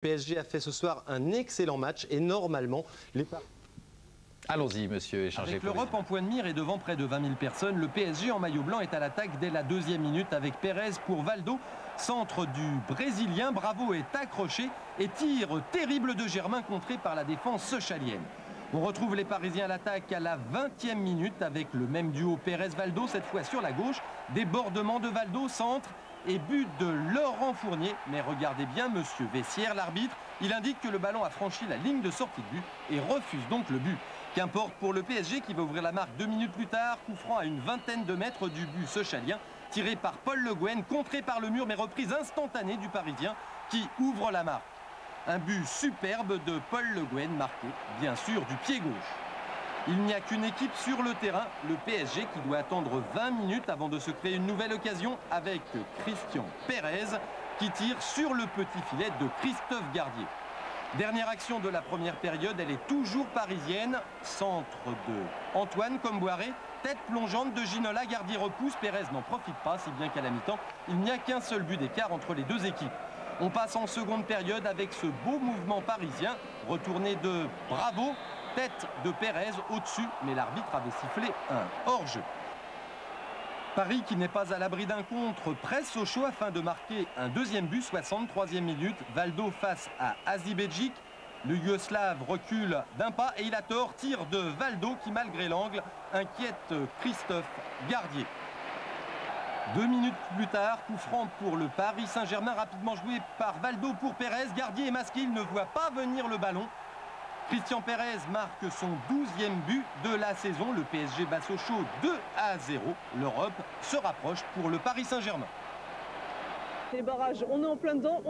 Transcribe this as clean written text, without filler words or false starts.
PSG a fait ce soir un excellent match et normalement, les Allons-y, monsieur, échangez. Avec l'Europe en point de mire et devant près de 20 000 personnes, le PSG en maillot blanc est à l'attaque dès la 2e minute avec Pérez pour Valdo. Centre du Brésilien, Bravo est accroché et tir terrible de Germain contré par la défense chalienne. On retrouve les Parisiens à l'attaque à la 20e minute avec le même duo Pérez-Valdo, cette fois sur la gauche. Débordement de Valdo, centre et but de Laurent Fournier. Mais regardez bien monsieur Vessière, l'arbitre, il indique que le ballon a franchi la ligne de sortie de but et refuse donc le but. Qu'importe pour le PSG qui va ouvrir la marque 2 minutes plus tard, coup franc à une vingtaine de mètres du but sochalien, tiré par Paul Le Guen, contré par le mur mais reprise instantanée du Parisien qui ouvre la marque. Un but superbe de Paul Le Guen, marqué bien sûr du pied gauche. Il n'y a qu'une équipe sur le terrain, le PSG, qui doit attendre 20 minutes avant de se créer une nouvelle occasion avec Christian Pérez qui tire sur le petit filet de Christophe Gardier. Dernière action de la première période, elle est toujours parisienne. Centre de Antoine Comboiré, tête plongeante de Ginola, Gardier repousse, Pérez n'en profite pas, si bien qu'à la mi-temps, il n'y a qu'un seul but d'écart entre les deux équipes. On passe en seconde période avec ce beau mouvement parisien, retourné de Bravo, tête de Pérez au-dessus, mais l'arbitre avait sifflé un hors-jeu. Paris, qui n'est pas à l'abri d'un contre, presse au chaud afin de marquer un deuxième but, 63e minute. Valdo face à Azibedjic. Le Yougoslave recule d'un pas et il a tort. Tir de Valdo qui, malgré l'angle, inquiète Christophe Gardier. 2 minutes plus tard, coup franc pour le Paris Saint-Germain, rapidement joué par Valdo pour Pérez. Gardier est masqué, il ne voit pas venir le ballon. Christian Pérez marque son 12e but de la saison. Le PSG bat Sochaux 2-0. L'Europe se rapproche pour le Paris Saint-Germain. Les barrages, on est en plein dedans.